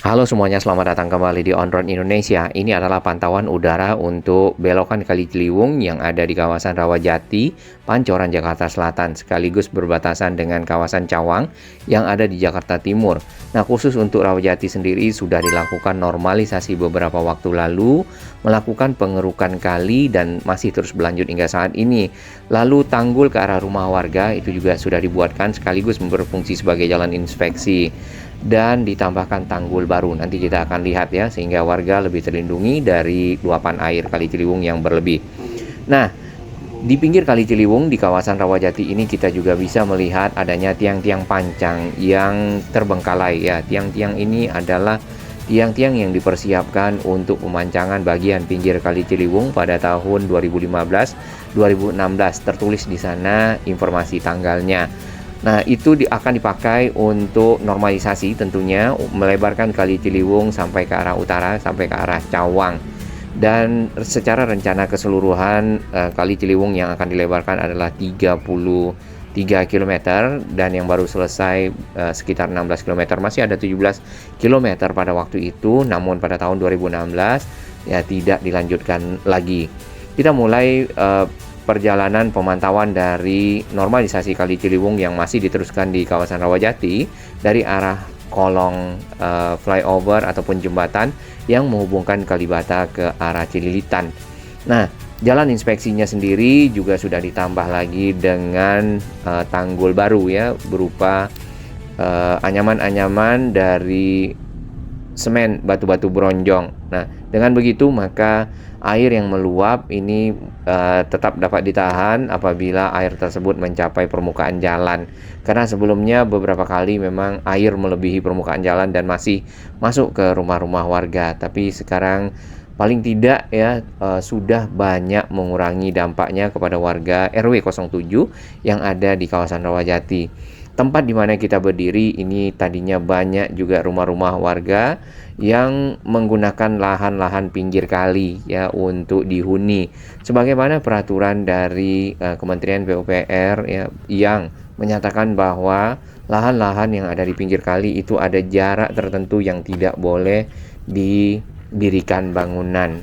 Halo semuanya, selamat datang kembali di On Road Indonesia. Ini adalah pantauan udara untuk belokan Kali Ciliwung yang ada di kawasan Rawajati, Pancoran, Jakarta Selatan, sekaligus berbatasan dengan kawasan Cawang yang ada di Jakarta Timur. Nah, khusus untuk Rawajati sendiri sudah dilakukan normalisasi beberapa waktu lalu, melakukan pengerukan kali dan masih terus berlanjut hingga saat ini. Lalu tanggul ke arah rumah warga itu juga sudah dibuatkan sekaligus berfungsi sebagai jalan inspeksi dan ditambahkan tanggul baru. Nanti kita akan lihat ya, sehingga warga lebih terlindungi dari luapan air Kali Ciliwung yang berlebih. Nah, di pinggir Kali Ciliwung di kawasan Rawajati ini kita juga bisa melihat adanya tiang-tiang pancang yang terbengkalai ya. Tiang-tiang ini adalah tiang-tiang yang dipersiapkan untuk pemancangan bagian pinggir Kali Ciliwung pada tahun 2015-2016. Tertulis di sana informasi tanggalnya. Nah, itu akan dipakai untuk normalisasi tentunya, melebarkan Kali Ciliwung sampai ke arah utara, sampai ke arah Cawang. Dan secara rencana keseluruhan Kali Ciliwung yang akan dilebarkan adalah 33 kilometer dan yang baru selesai sekitar 16 kilometer. Masih ada 17 kilometer pada waktu itu, namun pada tahun 2016 ya tidak dilanjutkan lagi. Kita mulai perjalanan pemantauan dari normalisasi Kali Ciliwung yang masih diteruskan di kawasan Rawajati dari arah kolong flyover ataupun jembatan yang menghubungkan Kalibata ke arah Cililitan. Nah, jalan inspeksinya sendiri juga sudah ditambah lagi dengan tanggul baru ya, berupa anyaman-anyaman dari semen batu-batu bronjong. Nah, dengan begitu maka air yang meluap ini tetap dapat ditahan apabila air tersebut mencapai permukaan jalan. Karena sebelumnya beberapa kali memang air melebihi permukaan jalan dan masih masuk ke rumah-rumah warga. Tapi sekarang paling tidak ya sudah banyak mengurangi dampaknya kepada warga RW 07 yang ada di kawasan Rawajati. Tempat di mana kita berdiri ini tadinya banyak juga rumah-rumah warga yang menggunakan lahan-lahan pinggir kali ya untuk dihuni. Sebagaimana peraturan dari Kementerian PUPR ya, yang menyatakan bahwa lahan-lahan yang ada di pinggir kali itu ada jarak tertentu yang tidak boleh didirikan bangunan.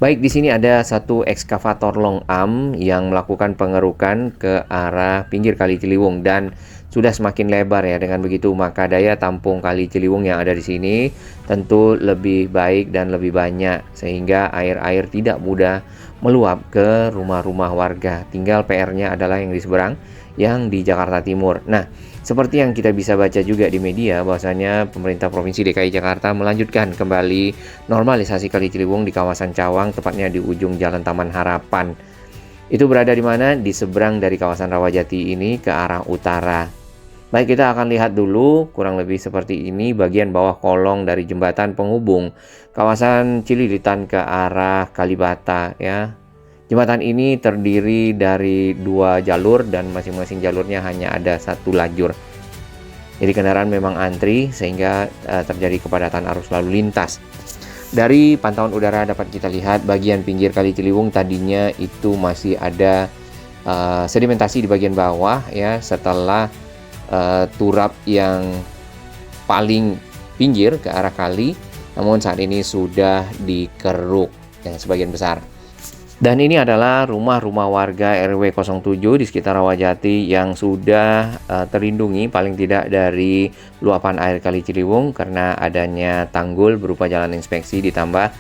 Baik, di sini ada satu ekskavator long arm yang melakukan pengerukan ke arah pinggir Kali Ciliwung dan sudah semakin lebar ya. Dengan begitu maka daya tampung Kali Ciliwung yang ada di sini tentu lebih baik dan lebih banyak sehingga air-air tidak mudah meluap ke rumah-rumah warga. Tinggal PR-nya adalah yang di seberang, yang di Jakarta Timur. Nah, seperti yang kita bisa baca juga di media bahwasanya pemerintah Provinsi DKI Jakarta melanjutkan kembali normalisasi Kali Ciliwung di kawasan Cawang, tepatnya di ujung Jalan Taman Harapan. Itu berada di mana? Di seberang dari kawasan Rawajati ini ke arah utara. Baik, kita akan lihat dulu kurang lebih seperti ini bagian bawah kolong dari jembatan penghubung kawasan Cililitan ke arah Kalibata ya. Jembatan ini terdiri dari dua jalur dan masing-masing jalurnya hanya ada satu lajur. Jadi kendaraan memang antri sehingga terjadi kepadatan arus lalu lintas. Dari pantauan udara dapat kita lihat bagian pinggir Kali Ciliwung tadinya itu masih ada sedimentasi di bagian bawah ya, setelah turap yang paling pinggir ke arah kali, namun saat ini sudah dikeruk ya, sebagian besar. Dan ini adalah rumah-rumah warga RW 07 di sekitar Rawajati yang sudah terlindungi paling tidak dari luapan air Kali Ciliwung karena adanya tanggul berupa jalan inspeksi ditambah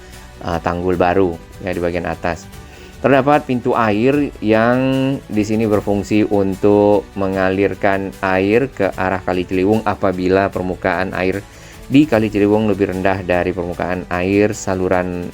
tanggul baru ya di bagian atas. Terdapat pintu air yang di sini berfungsi untuk mengalirkan air ke arah Kali Ciliwung apabila permukaan air di Kali Ciliwung lebih rendah dari permukaan air saluran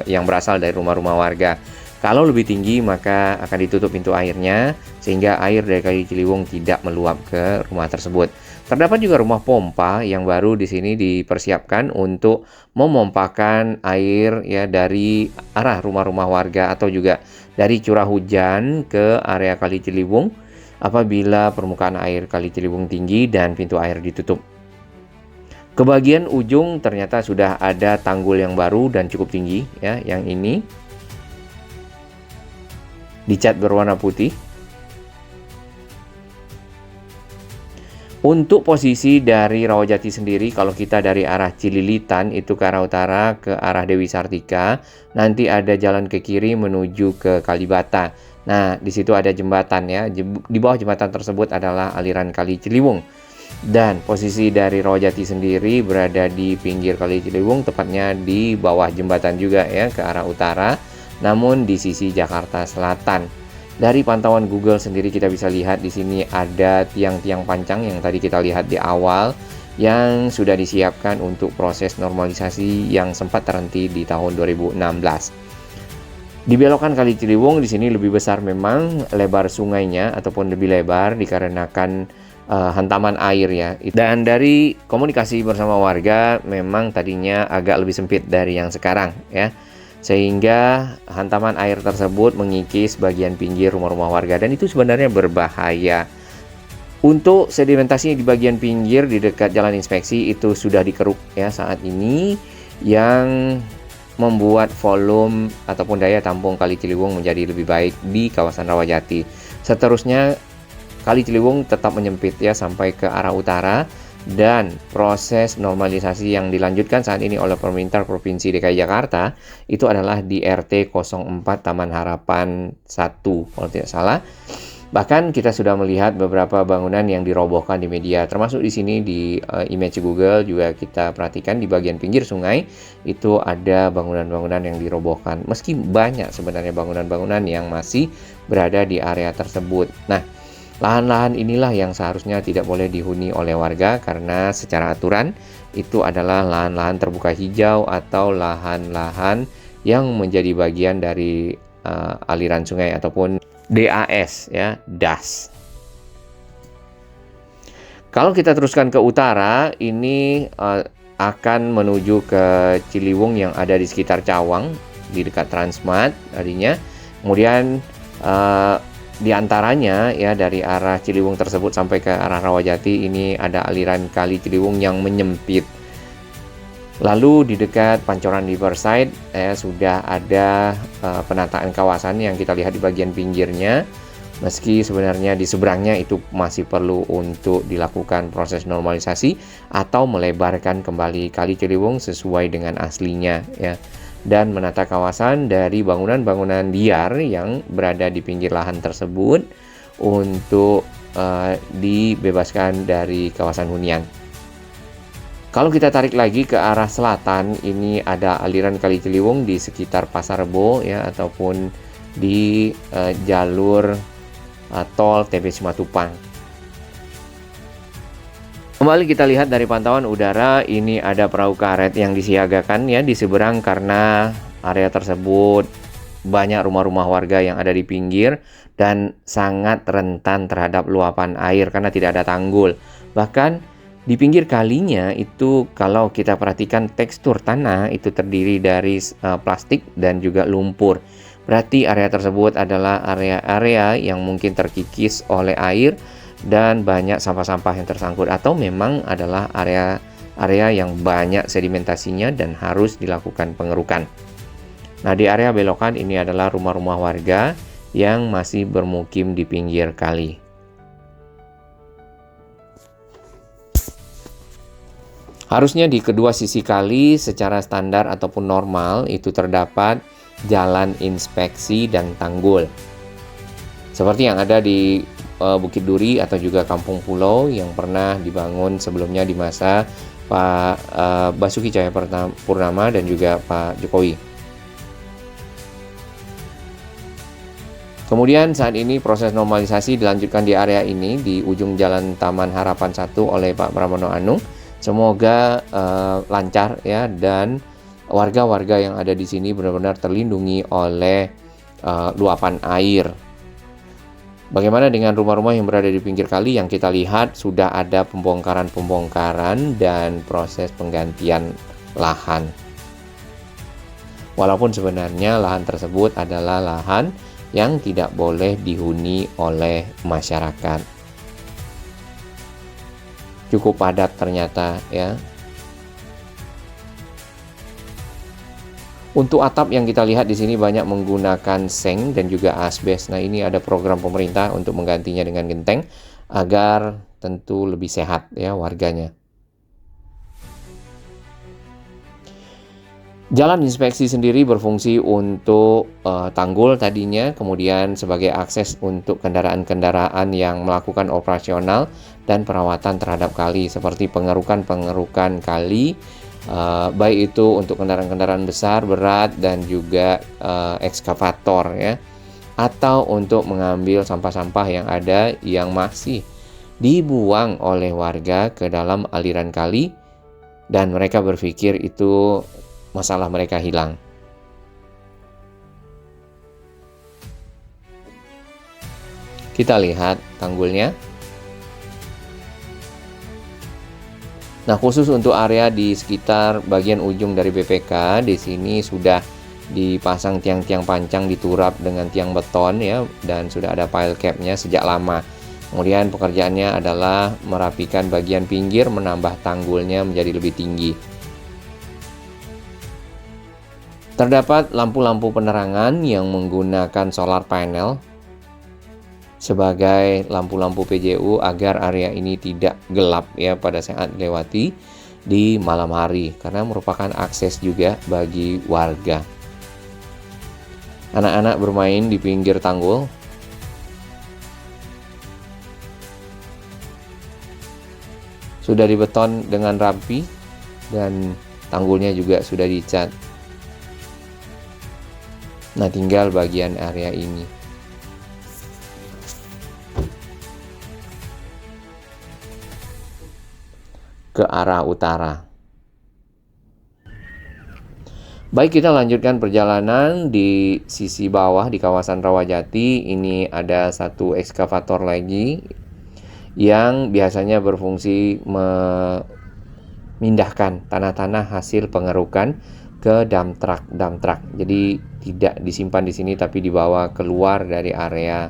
yang berasal dari rumah-rumah warga. Kalau lebih tinggi maka akan ditutup pintu airnya sehingga air dari Kali Ciliwung tidak meluap ke rumah tersebut. Terdapat juga rumah pompa yang baru di sini dipersiapkan untuk memompakan air ya dari arah rumah-rumah warga atau juga dari curah hujan ke area Kali Ciliwung apabila permukaan air Kali Ciliwung tinggi dan pintu air ditutup. Ke bagian ujung ternyata sudah ada tanggul yang baru dan cukup tinggi ya, yang ini dicat berwarna putih. Untuk posisi dari Rawajati sendiri, kalau kita dari arah Cililitan itu ke arah utara ke arah Dewi Sartika, nanti ada jalan ke kiri menuju ke Kalibata. Nah, di situ ada jembatan ya. Di bawah jembatan tersebut adalah aliran Kali Ciliwung. Dan posisi dari Rawajati sendiri berada di pinggir Kali Ciliwung, tepatnya di bawah jembatan juga ya ke arah utara, namun di sisi Jakarta Selatan. Dari pantauan Google sendiri kita bisa lihat di sini ada tiang-tiang pancang yang tadi kita lihat di awal yang sudah disiapkan untuk proses normalisasi yang sempat terhenti di tahun 2016. Di belokan Kali Ciliwung di sini lebih besar memang lebar sungainya ataupun lebih lebar dikarenakan hantaman air ya. Dan dari komunikasi bersama warga memang tadinya agak lebih sempit dari yang sekarang ya. Sehingga hantaman air tersebut mengikis bagian pinggir rumah-rumah warga dan itu sebenarnya berbahaya. Untuk sedimentasi di bagian pinggir di dekat jalan inspeksi itu sudah dikeruk ya saat ini, yang membuat volume ataupun daya tampung Kali Ciliwung menjadi lebih baik di kawasan Rawajati. Seterusnya Kali Ciliwung tetap menyempit ya sampai ke arah utara. Dan proses normalisasi yang dilanjutkan saat ini oleh pemerintah Provinsi DKI Jakarta itu adalah di RT 04 Taman Harapan 1 kalau tidak salah. Bahkan kita sudah melihat beberapa bangunan yang dirobohkan di media, termasuk di sini di image Google juga kita perhatikan di bagian pinggir sungai itu ada bangunan-bangunan yang dirobohkan. Meski banyak sebenarnya bangunan-bangunan yang masih berada di area tersebut. Nah, lahan-lahan inilah yang seharusnya tidak boleh dihuni oleh warga karena secara aturan itu adalah lahan-lahan terbuka hijau atau lahan-lahan yang menjadi bagian dari aliran sungai ataupun DAS ya, DAS. Kalau kita teruskan ke utara, ini akan menuju ke Ciliwung yang ada di sekitar Cawang di dekat Transmart tadinya. Kemudian di antaranya ya dari arah Ciliwung tersebut sampai ke arah Rawajati ini ada aliran Kali Ciliwung yang menyempit. Lalu di dekat Pancoran Riverside sudah ada penataan kawasan yang kita lihat di bagian pinggirnya. Meski sebenarnya di seberangnya itu masih perlu untuk dilakukan proses normalisasi atau melebarkan kembali Kali Ciliwung sesuai dengan aslinya ya. Dan menata kawasan dari bangunan-bangunan liar yang berada di pinggir lahan tersebut untuk dibebaskan dari kawasan hunian. Kalau kita tarik lagi ke arah selatan, ini ada aliran Kali Ciliwung di sekitar Pasar Rebo ya ataupun di jalur tol TB Simatupang. Kembali kita lihat dari pantauan udara, ini ada perahu karet yang disiagakan ya di seberang karena area tersebut banyak rumah-rumah warga yang ada di pinggir dan sangat rentan terhadap luapan air karena tidak ada tanggul. Bahkan di pinggir kalinya itu kalau kita perhatikan tekstur tanah itu terdiri dari plastik dan juga lumpur. Berarti area tersebut adalah area-area yang mungkin terkikis oleh air dan banyak sampah-sampah yang tersangkut atau memang adalah area yang banyak sedimentasinya dan harus dilakukan pengerukan. Nah, di area belokan ini adalah rumah-rumah warga yang masih bermukim di pinggir kali. Harusnya di kedua sisi kali secara standar ataupun normal itu terdapat jalan inspeksi dan tanggul. Seperti yang ada di Bukit Duri atau juga Kampung Pulau yang pernah dibangun sebelumnya di masa Pak Basuki Cahayapurnama dan juga Pak Jokowi. Kemudian saat ini proses normalisasi dilanjutkan di area ini di ujung Jalan Taman Harapan 1 oleh Pak Pramono Anung. Semoga lancar ya dan warga-warga yang ada di sini benar-benar terlindungi oleh luapan air. Bagaimana dengan rumah-rumah yang berada di pinggir kali yang kita lihat sudah ada pembongkaran dan proses penggantian lahan. Walaupun sebenarnya lahan tersebut adalah lahan yang tidak boleh dihuni oleh masyarakat. Cukup padat ternyata ya. Untuk atap yang kita lihat di sini banyak menggunakan seng dan juga asbes. Nah, ini ada program pemerintah untuk menggantinya dengan genteng agar tentu lebih sehat ya warganya. Jalan inspeksi sendiri berfungsi untuk tanggul tadinya, kemudian sebagai akses untuk kendaraan-kendaraan yang melakukan operasional dan perawatan terhadap kali, seperti pengerukan kali, baik itu untuk kendaraan-kendaraan besar, berat, dan juga ekskavator ya, atau untuk mengambil sampah-sampah yang ada yang masih dibuang oleh warga ke dalam aliran kali, dan mereka berpikir itu masalah mereka hilang. Kita lihat tanggulnya. Nah, khusus untuk area di sekitar bagian ujung dari BPK, di sini sudah dipasang tiang-tiang pancang diturap dengan tiang beton ya, dan sudah ada pile cap-nya sejak lama. Kemudian pekerjaannya adalah merapikan bagian pinggir, menambah tanggulnya menjadi lebih tinggi. Terdapat lampu-lampu penerangan yang menggunakan solar panel sebagai lampu-lampu PJU agar area ini tidak gelap ya pada saat dilewati di malam hari, karena merupakan akses juga bagi warga. Anak-anak bermain di pinggir tanggul. Sudah dibeton dengan rapi dan tanggulnya juga sudah dicat. Nah, tinggal bagian area ini. Ke arah utara. Baik, kita lanjutkan perjalanan di sisi bawah di kawasan Rawajati. Ini ada satu ekskavator lagi yang biasanya berfungsi memindahkan tanah-tanah hasil pengerukan ke dump truck. Jadi tidak disimpan di sini tapi dibawa keluar dari area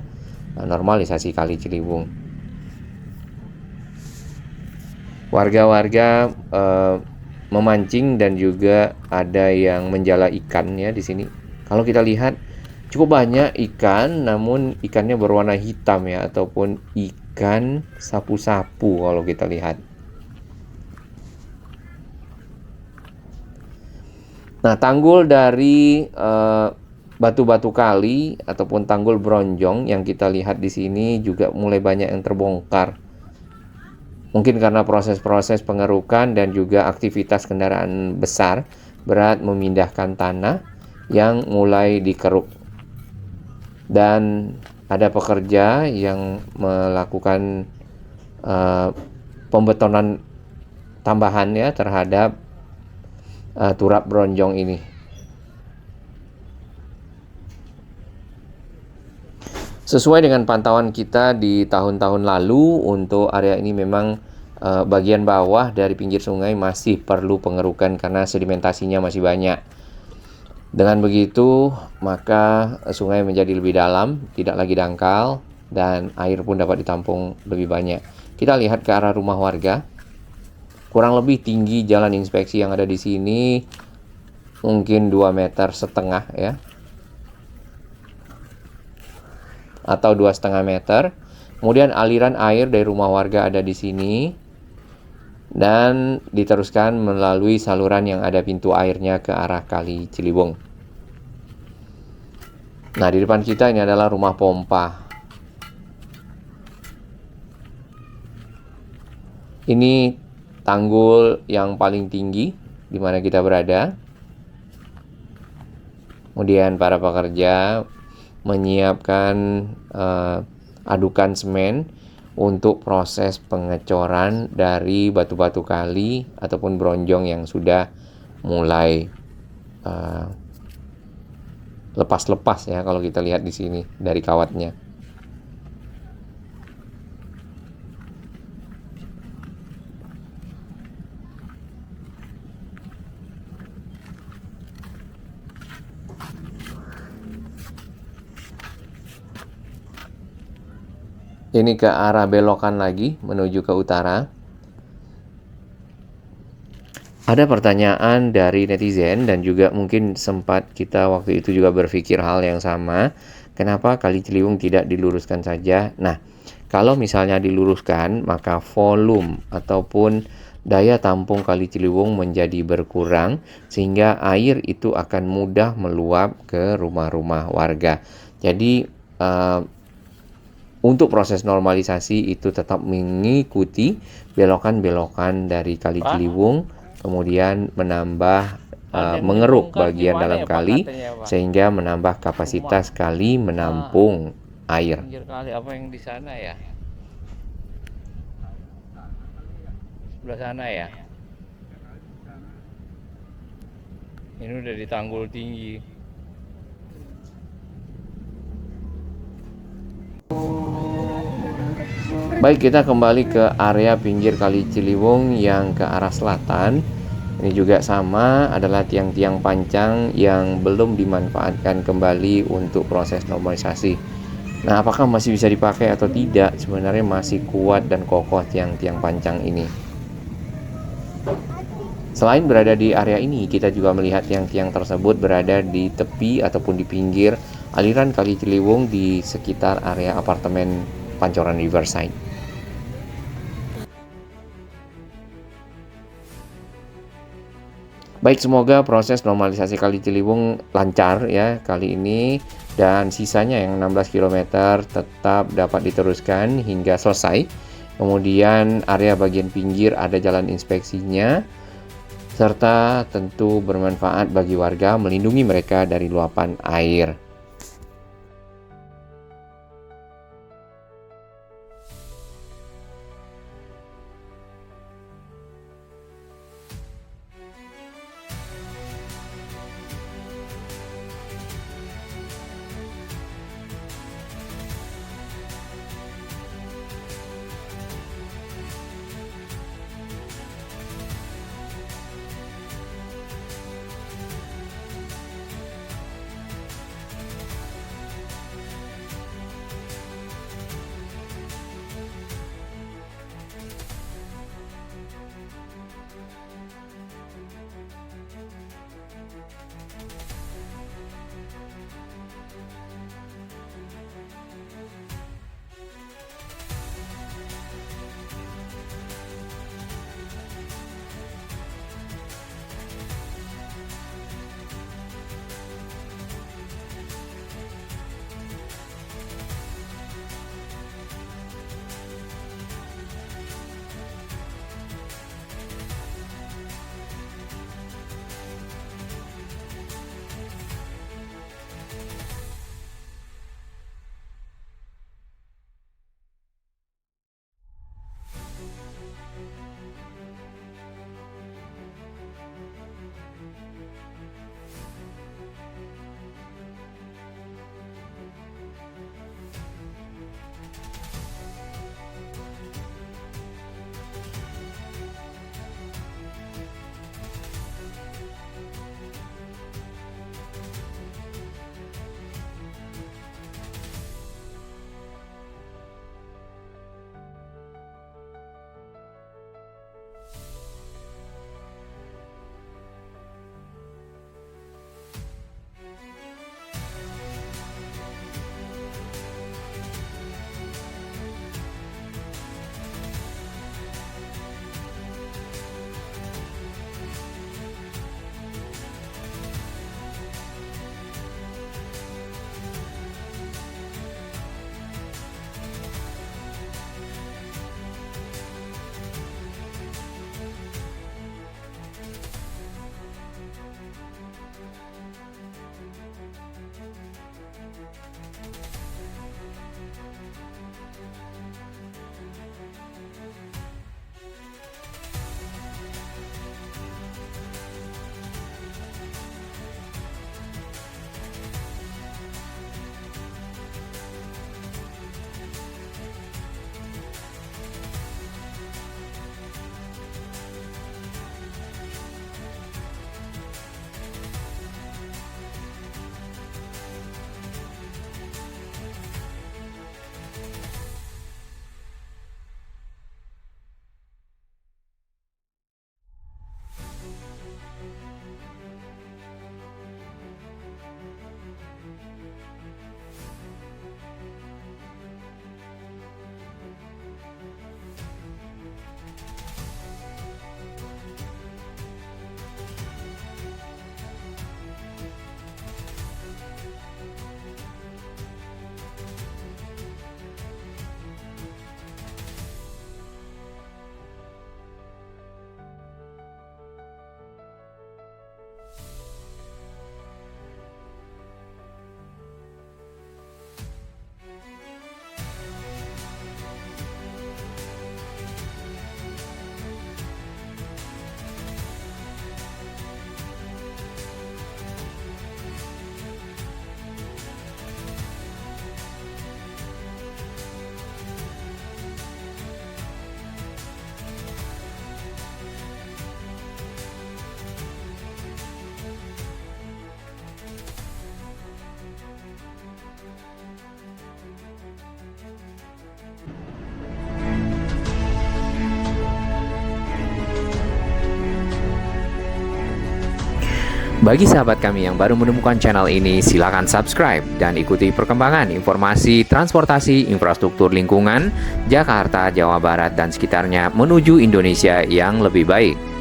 normalisasi Kali Ciliwung. Warga-warga memancing dan juga ada yang menjala ikan ya di sini. Kalau kita lihat cukup banyak ikan, namun ikannya berwarna hitam ya, ataupun ikan sapu-sapu kalau kita lihat. Nah, tanggul dari batu-batu kali ataupun tanggul bronjong yang kita lihat di sini juga mulai banyak yang terbongkar. Mungkin karena proses-proses pengerukan dan juga aktivitas kendaraan besar berat memindahkan tanah yang mulai dikeruk. Dan ada pekerja yang melakukan pembetonan tambahan ya terhadap turap bronjong ini. Sesuai dengan pantauan kita di tahun-tahun lalu, untuk area ini memang bagian bawah dari pinggir sungai masih perlu pengerukan karena sedimentasinya masih banyak. Dengan begitu, maka sungai menjadi lebih dalam, tidak lagi dangkal, dan air pun dapat ditampung lebih banyak. Kita lihat ke arah rumah warga. Kurang lebih tinggi jalan inspeksi yang ada di sini mungkin 2,5 meter ya, atau 2,5 meter. Kemudian aliran air dari rumah warga ada di sini dan diteruskan melalui saluran yang ada pintu airnya ke arah Kali Ciliwung. Nah, di depan kita ini adalah rumah pompa. Ini tanggul yang paling tinggi di mana kita berada. Kemudian para pekerja menyiapkan adukan semen untuk proses pengecoran dari batu-batu kali ataupun bronjong yang sudah mulai lepas-lepas ya kalau kita lihat di sini dari kawatnya. Ini ke arah belokan lagi menuju ke utara. Ada pertanyaan dari netizen dan juga mungkin sempat kita waktu itu juga berpikir hal yang sama. Kenapa Kali Ciliwung tidak diluruskan saja? Nah, Kalau misalnya diluruskan, maka volume ataupun daya tampung Kali Ciliwung menjadi berkurang sehingga air itu akan mudah meluap ke rumah-rumah warga. Jadi untuk proses normalisasi itu tetap mengikuti belokan-belokan dari Kali Ciliwung, kemudian menambah mengeruk bagian dalam kali sehingga menambah kapasitas kali menampung air. Pinggir kali apa yang di sana ya? Sebelah sana ya? Ini udah di tanggul tinggi. Baik, kita kembali ke area pinggir Kali Ciliwung yang ke arah selatan. Ini juga sama, adalah tiang-tiang pancang yang belum dimanfaatkan kembali untuk proses normalisasi. Nah, apakah masih bisa dipakai atau tidak? Sebenarnya masih kuat dan kokoh tiang-tiang pancang ini. Selain berada di area ini, kita juga melihat tiang-tiang tersebut berada di tepi ataupun di pinggir aliran Kali Ciliwung di sekitar area apartemen Pancoran Riverside. Baik, semoga proses normalisasi Kali Ciliwung lancar ya kali ini, dan sisanya yang 16 km tetap dapat diteruskan hingga selesai. Kemudian area bagian pinggir ada jalan inspeksinya, serta tentu bermanfaat bagi warga, melindungi mereka dari luapan air. Bagi sahabat kami yang baru menemukan channel ini, silakan subscribe dan ikuti perkembangan informasi transportasi infrastruktur lingkungan Jakarta, Jawa Barat, dan sekitarnya menuju Indonesia yang lebih baik.